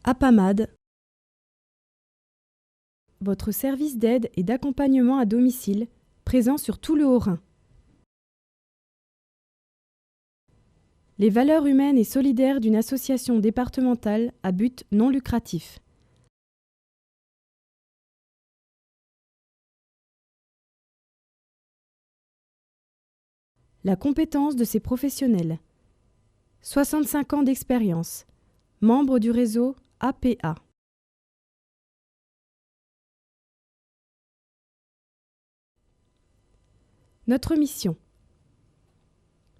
APAMAD, votre service d'aide et d'accompagnement à domicile, présent sur tout le Haut-Rhin. Les valeurs humaines et solidaires d'une association départementale à but non lucratif. La compétence de ces professionnels. 65 ans d'expérience. Membre du réseau APA. Notre mission.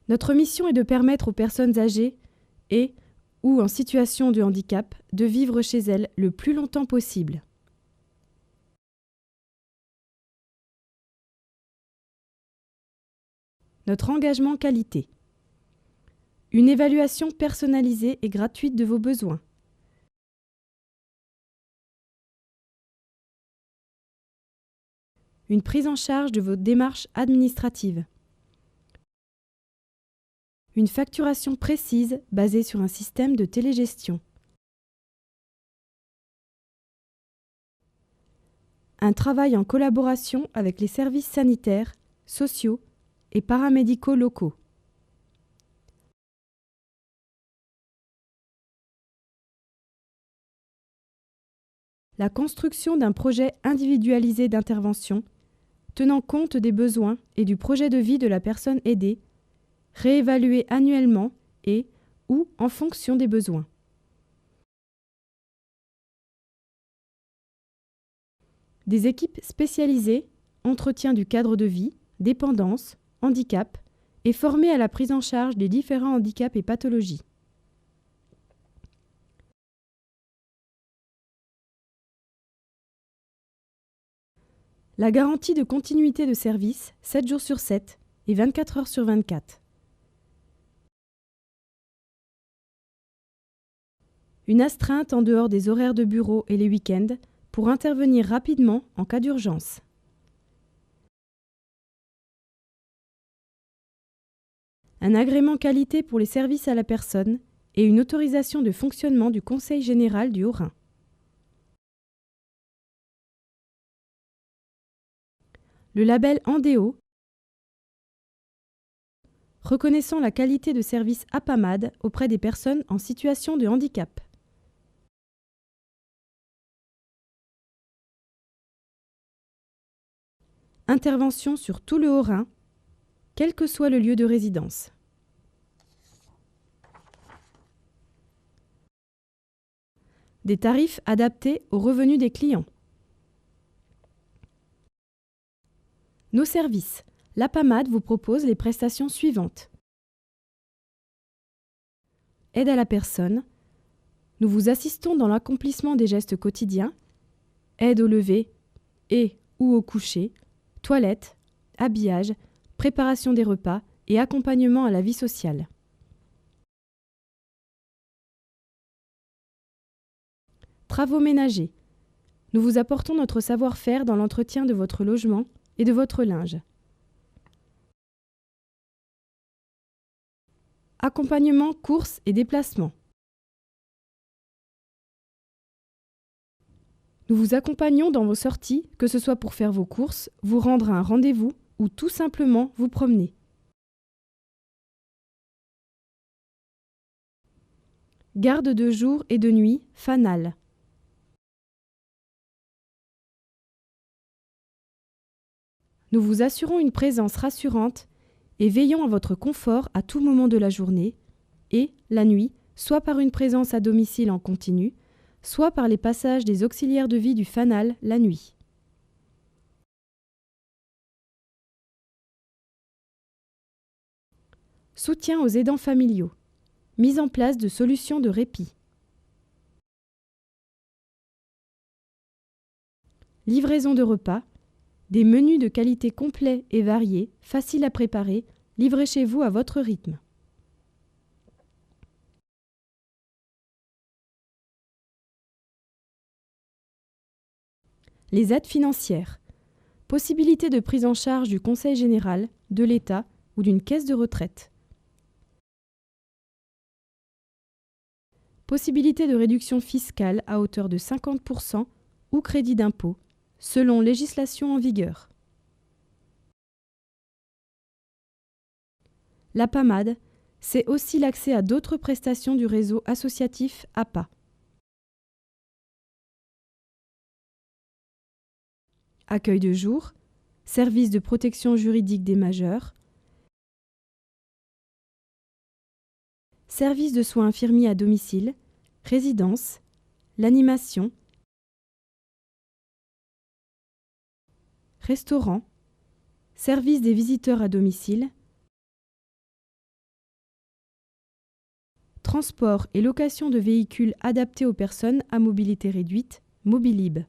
Notre mission est de permettre aux personnes âgées et ou en situation de handicap de vivre chez elles le plus longtemps possible. Notre engagement qualité. Une évaluation personnalisée et gratuite de vos besoins. Une prise en charge de vos démarches administratives. Une facturation précise basée sur un système de télégestion. Un travail en collaboration avec les services sanitaires, sociaux et paramédicaux locaux. La construction d'un projet individualisé d'intervention tenant compte des besoins et du projet de vie de la personne aidée, réévalué annuellement et ou en fonction des besoins. Des équipes spécialisées, entretien du cadre de vie, dépendance, handicap et formées à la prise en charge des différents handicaps et pathologies. La garantie de continuité de service 7 jours sur 7 et 24 heures sur 24. Une astreinte en dehors des horaires de bureau et les week-ends pour intervenir rapidement en cas d'urgence. Un agrément qualité pour les services à la personne et une autorisation de fonctionnement du Conseil général du Haut-Rhin. Le label Andéo, reconnaissant la qualité de service APAMAD auprès des personnes en situation de handicap. Intervention sur tout le Haut-Rhin, quel que soit le lieu de résidence. Des tarifs adaptés aux revenus des clients. Nos services. L'APAMAD vous propose les prestations suivantes. Aide à la personne. Nous vous assistons dans l'accomplissement des gestes quotidiens. Aide au lever et ou au coucher. Toilette, habillage, préparation des repas et accompagnement à la vie sociale. Travaux ménagers. Nous vous apportons notre savoir-faire dans l'entretien de votre logement et de votre linge. Accompagnement, courses et déplacements. Nous vous accompagnons dans vos sorties, que ce soit pour faire vos courses, vous rendre à un rendez-vous ou tout simplement vous promener. Garde de jour et de nuit, fanal. Nous vous assurons une présence rassurante et veillons à votre confort à tout moment de la journée et, la nuit, soit par une présence à domicile en continu, soit par les passages des auxiliaires de vie du fanal la nuit. Soutien aux aidants familiaux. Mise en place de solutions de répit. Livraison de repas. Des menus de qualité complets et variés, faciles à préparer, livrés chez vous à votre rythme. Les aides financières. Possibilité de prise en charge du Conseil général, de l'État ou d'une caisse de retraite. Possibilité de réduction fiscale à hauteur de 50% ou crédit d'impôt, selon législation en vigueur. La PAMAD, c'est aussi l'accès à d'autres prestations du réseau associatif APA. Accueil de jour, service de protection juridique des majeurs, service de soins infirmiers à domicile, résidence, l'animation, restaurant, service des visiteurs à domicile, transport et location de véhicules adaptés aux personnes à mobilité réduite, Mobilib.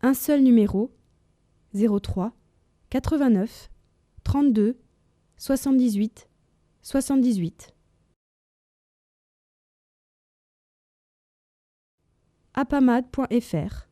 Un seul numéro, 03 89 32 78 78. apamad.fr